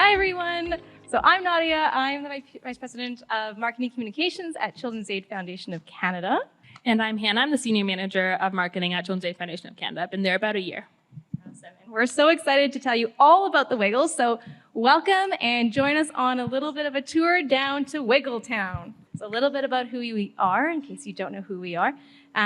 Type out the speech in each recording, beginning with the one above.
Hi, everyone. So I'm Nadia. I'm the Vice President of Marketing Communications at Children's Aid Foundation of Canada. And I'm Hannah. I'm the Senior Manager of Marketing at Children's Aid Foundation of Canada. I've been there about a year. Awesome. And we're so excited to tell you all about the Wiggles. So welcome and join us on a little bit of a tour down to Wiggletown. So a little bit about who we are, in case you don't know who we are.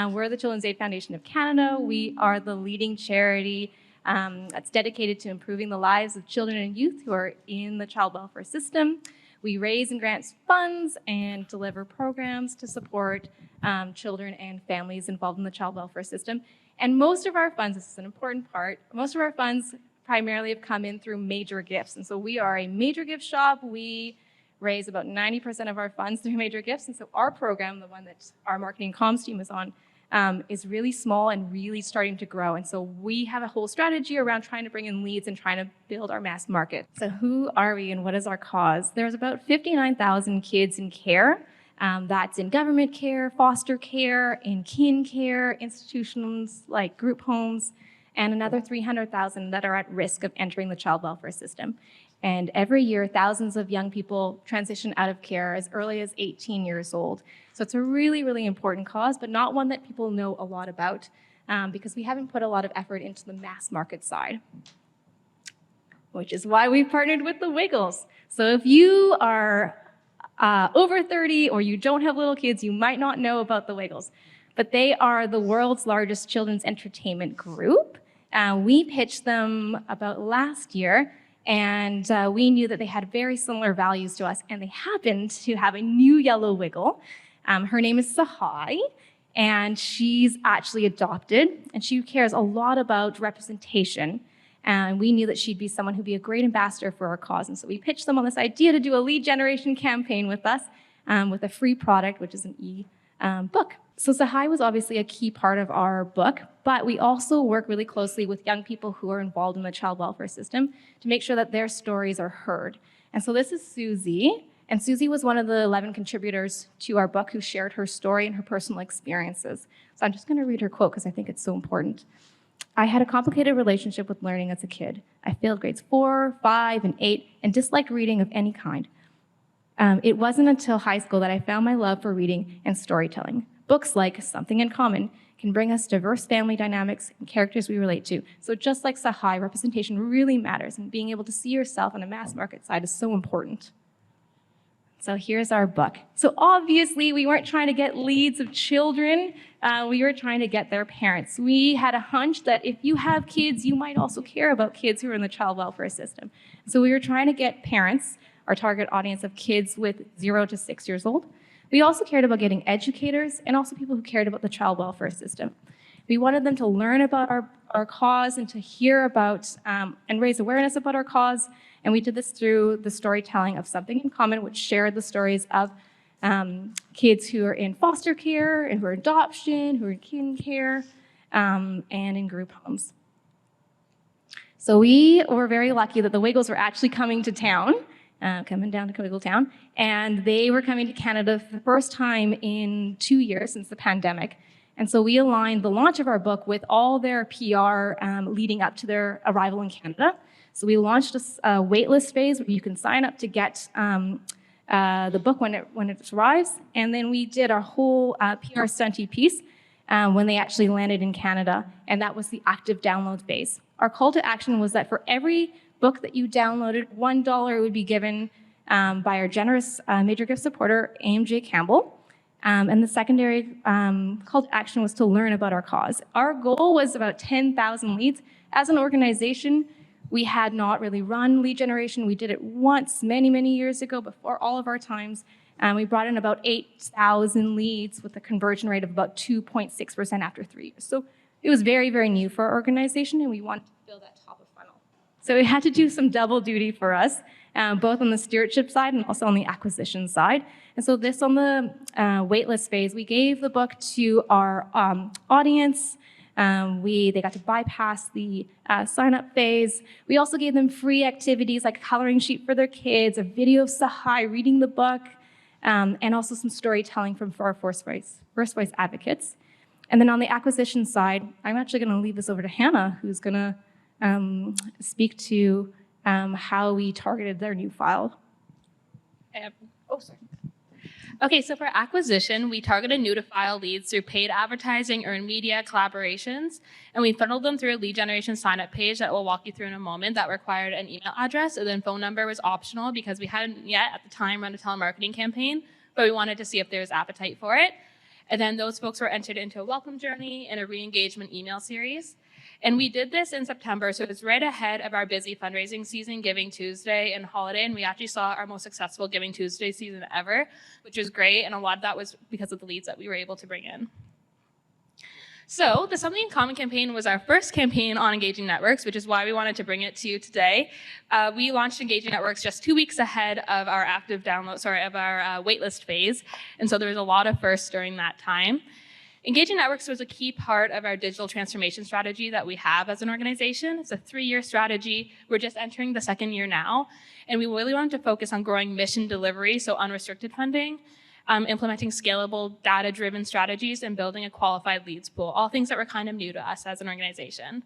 We're the Children's Aid Foundation of Canada. We are the leading charity that's dedicated to improving the lives of children and youth who are in the child welfare system. We raise and grant funds and deliver programs to support children and families involved in the child welfare system. And most of our funds, this is an important part, most of our funds primarily have come in through major gifts. And so we are a major gift shop. We raise about 90% of our funds through major gifts. And so our program, the one that our marketing comms team is on, is really small and really starting to grow. And so we have a whole strategy around trying to bring in leads and trying to build our mass market. So who are we and what is our cause? There's about 59,000 kids in care. That's in government care, foster care, in kin care, institutions like group homes, and another 300,000 that are at risk of entering the child welfare system. And every year, thousands of young people transition out of care as early as 18 years old. So it's a really, really important cause, but not one that people know a lot about because we haven't put a lot of effort into the mass market side, which is why we've partnered with the Wiggles. So if you are over 30 or you don't have little kids, you might not know about the Wiggles, but they are the world's largest children's entertainment group. We pitched them about last year, and we knew that they had very similar values to us, and they happened to have a new yellow Wiggle. Her name is Sahai, and she's actually adopted, and she cares a lot about representation. And we knew that she'd be someone who'd be a great ambassador for our cause. And so we pitched them on this idea to do a lead generation campaign with us with a free product, which is an e-book. So Sahai was obviously a key part of our book, but we also work really closely with young people who are involved in the child welfare system to make sure that their stories are heard. And so this is Susie, and Susie was one of the 11 contributors to our book who shared her story and her personal experiences. So I'm just going to read her quote because I think it's so important. I had a complicated relationship with learning as a kid. I failed grades 4, 5, and 8 and disliked reading of any kind. It wasn't until high school that I found my love for reading and storytelling. Books like Something in Common can bring us diverse family dynamics and characters we relate to. So just like Sahai, representation really matters, and being able to see yourself on a mass market side is so important. So here's our book. So obviously, we weren't trying to get leads of children. We were trying to get their parents. We had a hunch that if you have kids, you might also care about kids who are in the child welfare system. So we were trying to get parents, our target audience of kids with 0 to 6 years old. We also cared about getting educators and also people who cared about the child welfare system. We wanted them to learn about our cause and to hear about and raise awareness about our cause. And we did this through the storytelling of Something in Common, which shared the stories of kids who are in foster care, and who are adoption, who are in kin care, and in group homes. So we were very lucky that the Wiggles were actually coming to town, coming down to Wiggletown, and they were coming to Canada for the first time in 2 years since the pandemic. And so we aligned the launch of our book with all their PR leading up to their arrival in Canada. So we launched a waitlist phase where you can sign up to get the book when it arrives. And then we did our whole PR stunty piece when they actually landed in Canada, and that was the active download phase. Our call to action was that for every book that you downloaded, $1 would be given by our generous major gift supporter, AMJ Campbell. And the secondary call to action was to learn about our cause. Our goal was about 10,000 leads. As an organization, we had not really run lead generation. We did it once many, many years ago before all of our times. We brought in about 8,000 leads with a conversion rate of about 2.6% after 3 years. So it was very, very new for our organization, and we wanted to build that top of funnel. So we had to do some double duty for us, both on the stewardship side and also on the acquisition side. And so this on the waitlist phase, we gave the book to our audience. They got to bypass the sign-up phase. We also gave them free activities like a coloring sheet for their kids, a video of Sahai reading the book, and also some storytelling from our First Voice advocates. And then on the acquisition side, I'm actually going to leave this over to Hannah, who's going to speak to how we targeted their new file. Sorry. Okay, so for acquisition, we targeted new to file leads through paid advertising, earned media, collaborations, and we funneled them through a lead generation sign-up page that we'll walk you through in a moment that required an email address, and then phone number was optional because we hadn't yet at the time run a telemarketing campaign, but we wanted to see if there was appetite for it. And then those folks were entered into a welcome journey and a re-engagement email series. And we did this in September, so it was right ahead of our busy fundraising season, Giving Tuesday and holiday, and we actually saw our most successful Giving Tuesday season ever, which was great, and a lot of that was because of the leads that we were able to bring in. So the Something in Common campaign was our first campaign on Engaging Networks, which is why we wanted to bring it to you today. We launched Engaging Networks just 2 weeks ahead of our waitlist phase, and so there was a lot of firsts during that time. Engaging Networks was a key part of our digital transformation strategy that we have as an organization. It's a 3-year strategy. We're just entering the 2nd year now, and we really wanted to focus on growing mission delivery, so unrestricted funding, implementing scalable, data-driven strategies, and building a qualified leads pool, all things that were kind of new to us as an organization.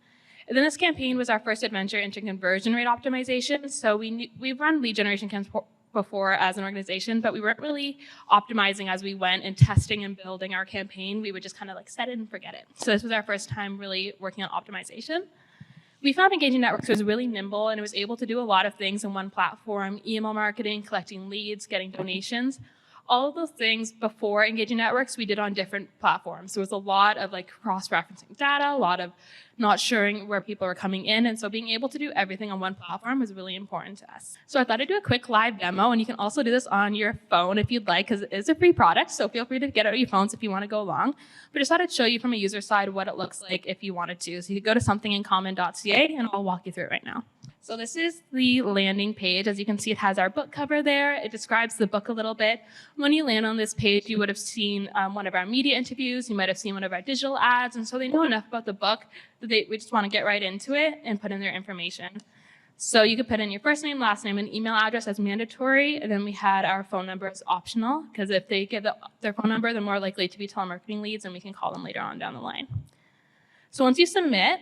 And then this campaign was our first adventure into conversion rate optimization. So we've run lead generation campaigns before as an organization, but we weren't really optimizing as we went and testing and building our campaign. We would just kind of like set it and forget it. So this was our first time really working on optimization. We found Engaging Networks was really nimble and it was able to do a lot of things in one platform: email marketing, collecting leads, getting donations. All of those things before Engaging Networks we did on different platforms. There was a lot of like cross-referencing data, a lot of not sure where people are coming in, and so being able to do everything on one platform was really important to us. So I thought I'd do a quick live demo, and you can also do this on your phone if you'd like, because it is a free product, so feel free to get out your phones if you want to go along. But just thought I'd show you from a user side what it looks like if you wanted to. So you could go to somethingincommon.ca, and I'll walk you through it right now. So this is the landing page. As you can see, it has our book cover there. It describes the book a little bit. When you land on this page, you would have seen one of our media interviews. You might have seen one of our digital ads. And so they know enough about the book that we just want to get right into it and put in their information. So you could put in your first name, last name, and email address as mandatory. And then we had our phone number as optional, because if they give their phone number, they're more likely to be telemarketing leads, and we can call them later on down the line. So once you submit,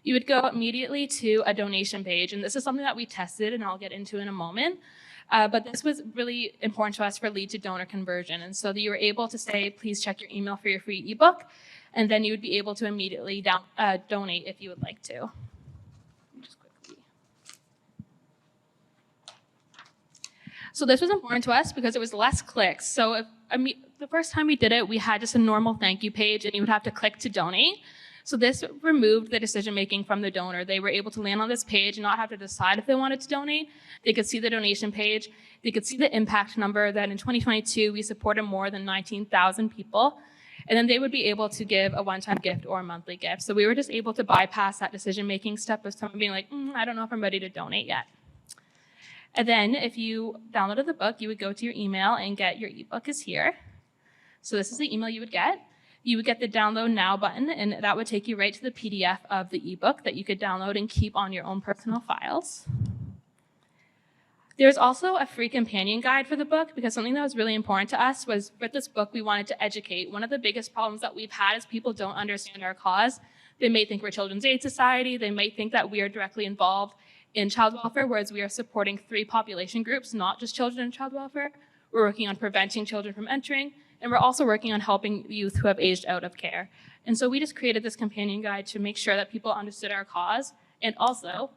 you would go immediately to a donation page, and this is something that we tested and I'll get into in a moment. But this was really important to us for lead to donor conversion. And so that you were able to say, please check your email for your free ebook, and then you would be able to immediately donate if you would like to. Just quickly. So this was important to us because it was less clicks. So the first time we did it, we had just a normal thank you page, and you would have to click to donate. So this removed the decision-making from the donor. They were able to land on this page and not have to decide if they wanted to donate. They could see the donation page. They could see the impact number that in 2022, we supported more than 19,000 people. And then they would be able to give a one-time gift or a monthly gift. So we were just able to bypass that decision-making step of someone being like, I don't know if I'm ready to donate yet. And then if you downloaded the book, you would go to your email and get your ebook is here. So this is the email you would get. You would get the download now button, and that would take you right to the PDF of the ebook that you could download and keep on your own personal files. There's also a free companion guide for the book, because something that was really important to us was with this book, we wanted to educate. One of the biggest problems that we've had is people don't understand our cause. They may think we're Children's Aid Society. They might think that we are directly involved in child welfare, whereas we are supporting 3 population groups, not just children in child welfare. We're working on preventing children from entering, and we're also working on helping youth who have aged out of care. And so we just created this companion guide to make sure that people understood our cause. And also,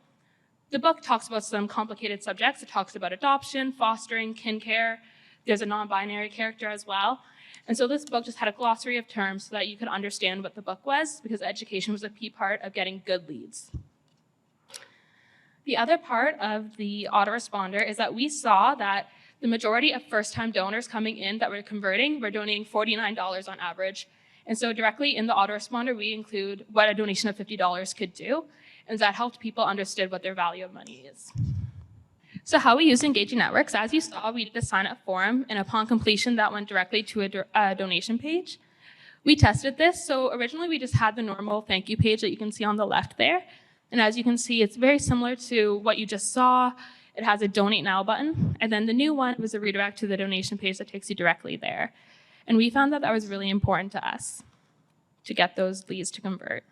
the book talks about some complicated subjects. It talks about adoption, fostering, kin care. There's a non-binary character as well. And so this book just had a glossary of terms so that you could understand what the book was, because education was a key part of getting good leads. The other part of the autoresponder is that we saw that the majority of first-time donors coming in that were converting were donating $49 on average. And so directly in the autoresponder, we include what a donation of $50 could do, and that helped people understand what their value of money is. So how we use Engaging Networks, as you saw, we did a sign-up form, and upon completion, that went directly to a donation page. We tested this, so originally we just had the normal thank you page that you can see on the left there. And as you can see, it's very similar to what you just saw. It has a donate now button, and then the new one was a redirect to the donation page that takes you directly there. And we found that that was really important to us to get those leads to convert.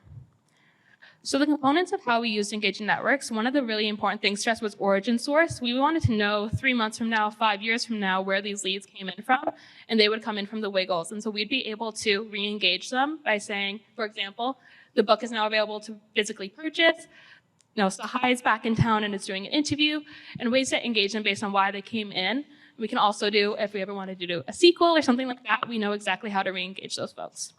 So the components of how we used engagement networks, one of the really important things to us was origin source. We wanted to know 3 months from now, 5 years from now, where these leads came in from, and they would come in from the Wiggles. And so we'd be able to re-engage them by saying, for example, the book is now available to physically purchase. Sahai is back in town and is doing an interview, and ways to engage them based on why they came in. We can also do, if we ever wanted to do a sequel or something like that, we know exactly how to re-engage those folks.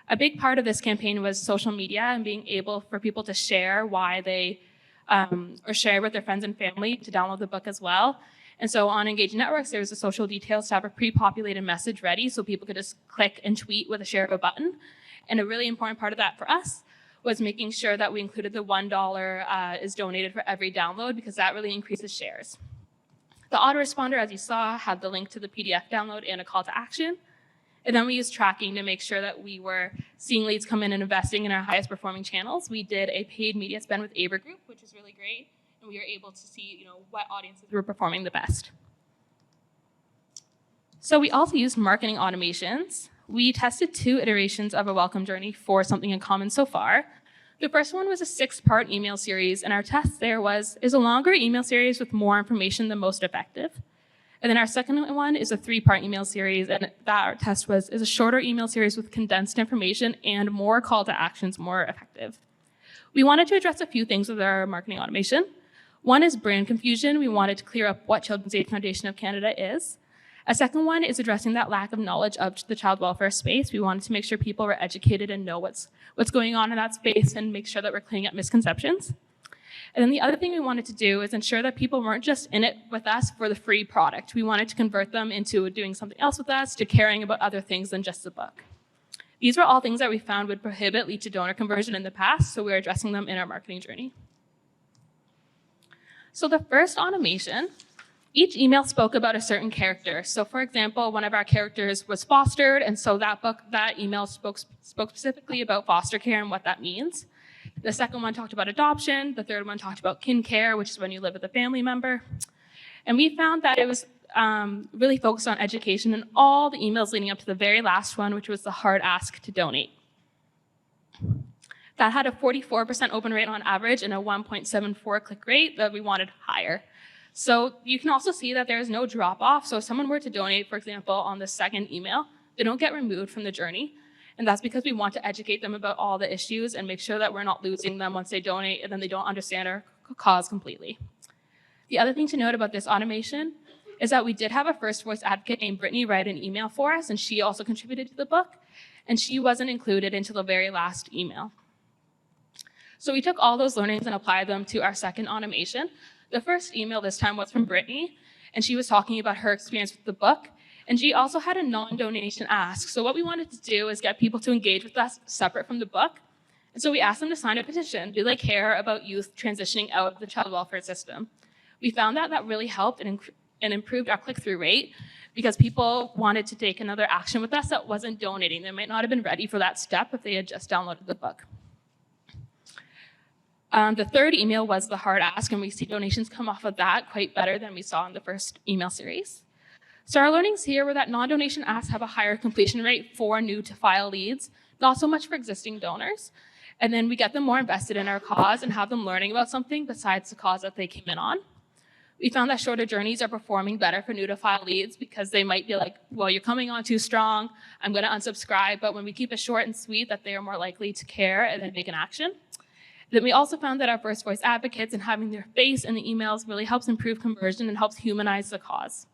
A big part of this campaign was social media and being able for people to share why they, or share with their friends and family to download the book as well. And so on Engaging Networks, there was a social details to have a pre-populated message ready so people could just click and tweet with a share of a button. And a really important part of that for us was making sure that we included the $1 is donated for every download, because that really increases shares. The autoresponder, as you saw, had the link to the PDF download and a call to action. And then we used tracking to make sure that we were seeing leads come in and investing in our highest performing channels. We did a paid media spend with Aber Group, which is really great. And we were able to see, what audiences were performing the best. So we also used marketing automations. We tested 2 iterations of a welcome journey for Something in Common so far. The first one was a 6-part email series, and our test there is a longer email series with more information the most effective? And then our second one is a 3-part email series, and that our test is a shorter email series with condensed information and more call to actions, more effective. We wanted to address a few things with our marketing automation. One is brand confusion. We wanted to clear up what Children's Aid Foundation of Canada is. A second one is addressing that lack of knowledge of the child welfare space. We wanted to make sure people were educated and know what's going on in that space and make sure that we're cleaning up misconceptions. And then the other thing we wanted to do is ensure that people weren't just in it with us for the free product. We wanted to convert them into doing something else with us, to caring about other things than just the book. These were all things that we found would prohibit lead to donor conversion in the past, so we're addressing them in our marketing journey. So the first automation, each email spoke about a certain character. So for example, one of our characters was fostered, and so that email spoke specifically about foster care and what that means. The second one talked about adoption. The third one talked about kin care, which is when you live with a family member. And we found that it was really focused on education in all the emails leading up to the very last one, which was the hard ask to donate. That had a 44% open rate on average and a 1.74 click rate that we wanted higher. So you can also see that there's no drop off. So if someone were to donate, for example, on the second email, they don't get removed from the journey. And that's because we want to educate them about all the issues and make sure that we're not losing them once they donate and then they don't understand our cause completely. The other thing to note about this automation is that we did have a first voice advocate named Brittany write an email for us, and she also contributed to the book, and she wasn't included until the very last email. So we took all those learnings and applied them to our second automation. The first email this time was from Brittany, and she was talking about her experience with the book. And she also had a non-donation ask. So what we wanted to do is get people to engage with us separate from the book. And so we asked them to sign a petition. Do they care about youth transitioning out of the child welfare system? We found that really helped and improved our click-through rate because people wanted to take another action with us that wasn't donating. They might not have been ready for that step if they had just downloaded the book. The third email was the hard ask, and we see donations come off of that quite better than we saw in the first email series. So our learnings here were that non-donation asks have a higher completion rate for new to file leads, not so much for existing donors. And then we get them more invested in our cause and have them learning about something besides the cause that they came in on. We found that shorter journeys are performing better for new to file leads because they might be like, well, you're coming on too strong, I'm gonna unsubscribe. But when we keep it short and sweet, that they are more likely to care and then make an action. Then we also found that our first voice advocates and having their face in the emails really helps improve conversion and helps humanize the cause.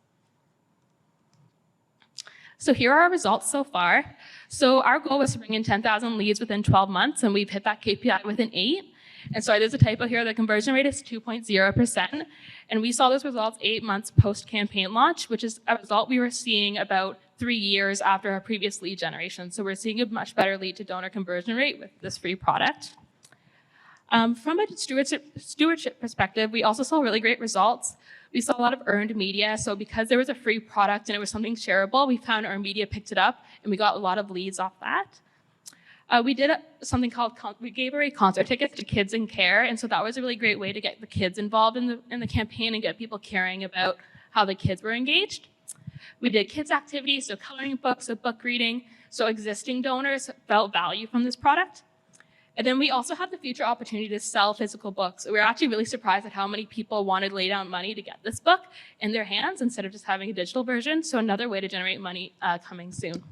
So here are our results so far. So our goal was to bring in 10,000 leads within 12 months, and we've hit that KPI within 8. And sorry, there's a typo here. The conversion rate is 2.0%. And we saw those results 8 months post-campaign launch, which is a result we were seeing about 3 years after our previous lead generation. So we're seeing a much better lead to donor conversion rate with this free product. From a stewardship perspective, we also saw really great results. We saw a lot of earned media. So because there was a free product and it was something shareable, we found our media picked it up and we got a lot of leads off that. We did something called, we gave away concert tickets to kids in care. And so that was a really great way to get the kids involved in the campaign and get people caring about how the kids were engaged. We did kids activities, so coloring books, so book reading. So existing donors felt value from this product. And then we also had the future opportunity to sell physical books. We were actually really surprised at how many people wanted to lay down money to get this book in their hands instead of just having a digital version. So another way to generate money coming soon.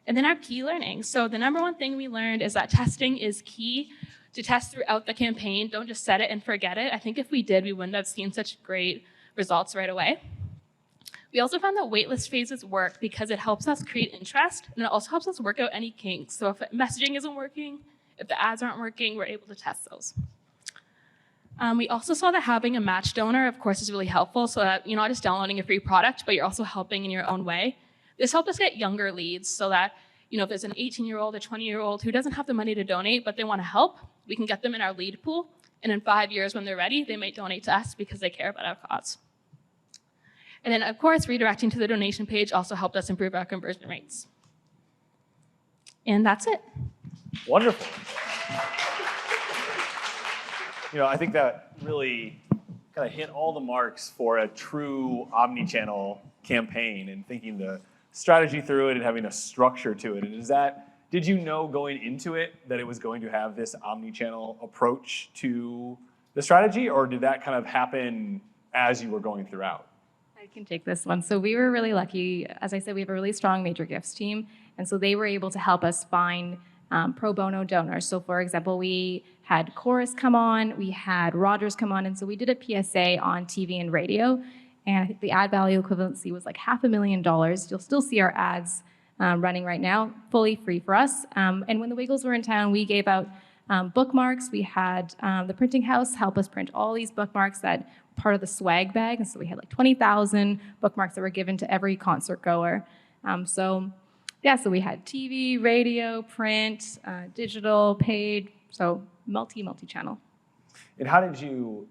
And then our key learnings. So the number one thing we learned is that testing is key. To test throughout the campaign. Don't just set it and forget it. I think if we did, we wouldn't have seen such great results right away. We also found that waitlist phases work because it helps us create interest, and it also helps us work out any kinks. So if messaging isn't working, if the ads aren't working, we're able to test those. We also saw that having a match donor, of course, is really helpful so that you're not just downloading a free product, but you're also helping in your own way. This helped us get younger leads so that if there's an 18-year-old or 20-year-old who doesn't have the money to donate, but they want to help, we can get them in our lead pool. And in 5 years, when they're ready, they might donate to us because they care about our cause. And then, of course, redirecting to the donation page also helped us improve our conversion rates. And that's it. Wonderful. I think that really kind of hit all the marks for a true omni-channel campaign and thinking the strategy through it and having a structure to it. And did you know going into it that it was going to have this omni-channel approach to the strategy, or did that kind of happen as you were going throughout? I can take this one. So we were really lucky. As I said, we have a really strong major gifts team. And so they were able to help us find pro bono donors. So for example, we had Chorus come on, we had Rogers come on. And so we did a PSA on TV and radio. And I think the ad value equivalency was like $500,000. You'll still see our ads running right now, fully free for us. And when the Wiggles were in town, we gave out bookmarks. We had the printing house help us print all these bookmarks that were part of the swag bag. And so we had like 20,000 bookmarks that were given to every concert goer. So we had TV, radio, print, digital, paid, so multi-channel. And how did you,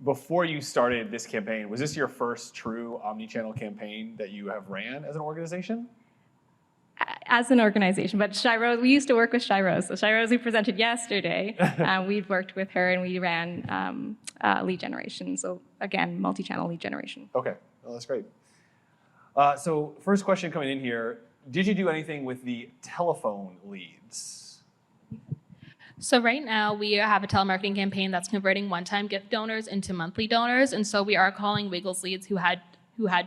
before you started this campaign, was this your first true omni-channel campaign that you have ran as an organization? As an organization, but Shirose, we used to work with Shirose. So Shirose, we presented yesterday. We'd worked with her and we ran lead generation. So again, multi-channel lead generation. Okay, well, that's great. So first question coming in here, did you do anything with the telephone leads? So right now we have a telemarketing campaign that's converting one-time gift donors into monthly donors. And so we are calling Wiggles leads who had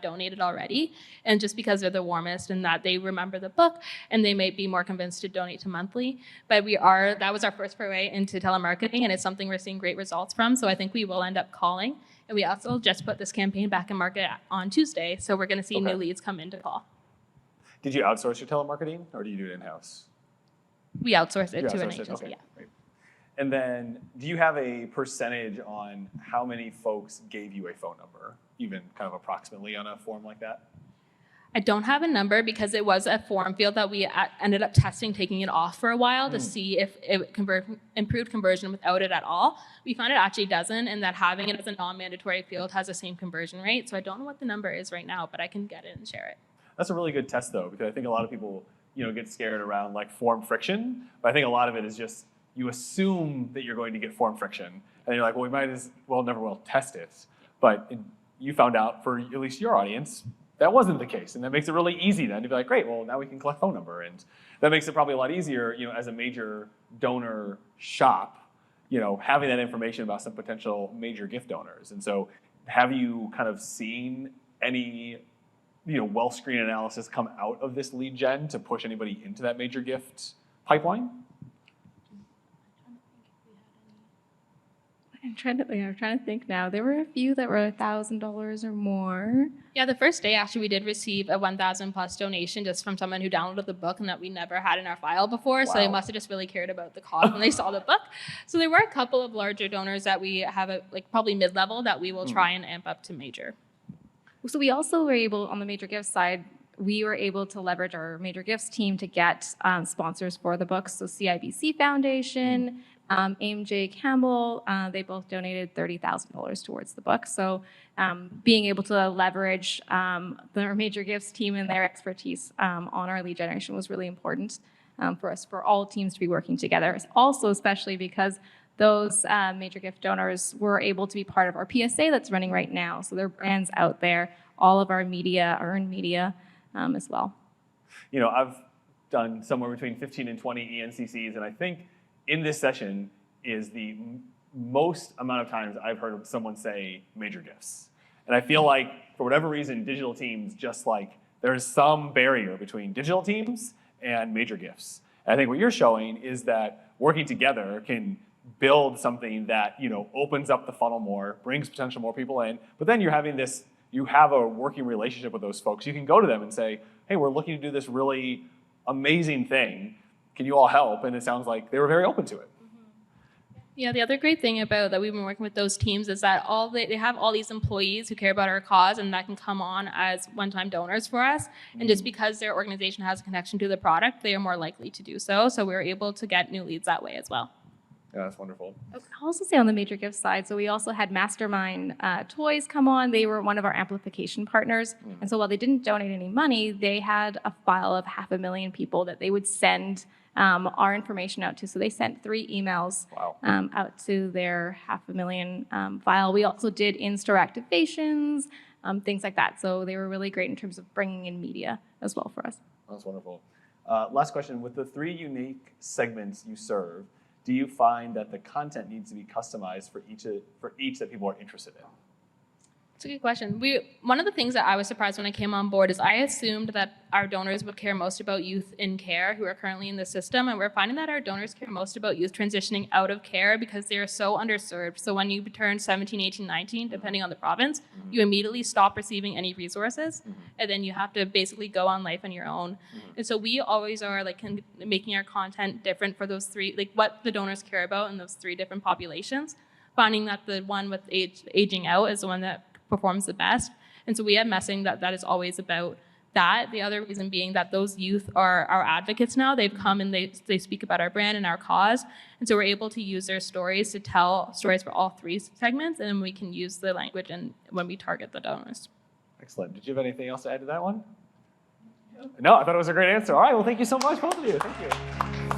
donated already, and just because they're the warmest and that they remember the book and they may be more convinced to donate to monthly. But that was our first foray into telemarketing, and it's something we're seeing great results from. So I think we will end up calling. And we also just put this campaign back in market on Tuesday. So we're gonna see new leads come in to call. Did you outsource your telemarketing or do you do it in-house? We outsource it to an agency, okay. yeah. Great. And then do you have a percentage on how many folks gave you a phone number, even kind of approximately on a form like that? I don't have a number because it was a form field that we ended up testing, taking it off for a while to see if it improved conversion without it at all. We found it actually doesn't, and that having it as a non-mandatory field has the same conversion rate. So I don't know what the number is right now, but I can get it and share it. That's a really good test though, because I think a lot of people get scared around like form friction, but I think a lot of it is just you assume that you're going to get form friction, and you're like, well, we might as well never will test it. But you found out for at least your audience that wasn't the case, and that makes it really easy then to be like, great, well now we can collect phone number, and that makes it probably a lot easier, as a major donor shop, having that information about some potential major gift donors. And so, have you kind of seen any well screen analysis come out of this lead gen to push anybody into that major gift pipeline? I'm trying to think now. There were a few that were $1,000 or more. Yeah, the first day actually we did receive a 1,000 plus donation just from someone who downloaded the book and that we never had in our file before. Wow. So they must have just really cared about the cause when they saw the book. So there were a couple of larger donors that we have probably mid-level that we will try and amp up to major. So we also were able, on the major gifts side, we were able to leverage our major gifts team to get sponsors for the books. So CIBC Foundation, AMJ Campbell, they both donated $30,000 towards the book. So being able to leverage their major gifts team and their expertise on our lead generation was really important for us, for all teams to be working together. Also, especially because those major gift donors were able to be part of our PSA that's running right now. So their brands out there, all of our media, earned media as well. done somewhere between 15 and 20 ENCCs, and I think in this session is the most amount of times I've heard someone say major gifts. And I feel like, for whatever reason, digital teams just like, there's some barrier between digital teams and major gifts. And I think what you're showing is that working together can build something that, you know, opens up the funnel more, brings potential more people in, but then you're having this, you have a working relationship with those folks. You can go to them and say, hey, we're looking to do this really amazing thing. Can you all help? And it sounds like they were very open to it. Yeah, the other great thing about that we've been working with those teams is that they have all these employees who care about our cause and that can come on as one-time donors for us. And just because their organization has a connection to the product, they are more likely to do so. So we're able to get new leads that way as well. Yeah, that's wonderful. I'll also say on the major gift side, so we also had Mastermind Toys come on. They were one of our amplification partners. And so while they didn't donate any money, they had a file of 500,000 people that they would send our information out to. So they sent 3 emails out to their 500,000 file. We also did in-store activations, things like that. So they were really great in terms of bringing in media as well for us. That's wonderful. Last question, with the 3 unique segments you serve, do you find that the content needs to be customized for each that people are interested in? It's a good question. One of the things that I was surprised when I came on board is I assumed that our donors would care most about youth in care who are currently in the system, and we're finding that our donors care most about youth transitioning out of care because they are so underserved. So when you turn 17, 18, 19, depending on the province, you immediately stop receiving any resources, and then you have to basically go on life on your own. And so we always are like making our content different for those 3, like what the donors care about in those 3 different populations, finding that the one with aging out is the one that performs the best. And so we have messaging that is always about that. The other reason being that those youth are our advocates now. They've come and they speak about our brand and our cause. And so we're able to use their stories to tell stories for all 3 segments, and then we can use the language when we target the donors. Excellent. Did you have anything else to add to that one? No, I thought it was a great answer. All right, well, thank you so much, both of you. Thank you.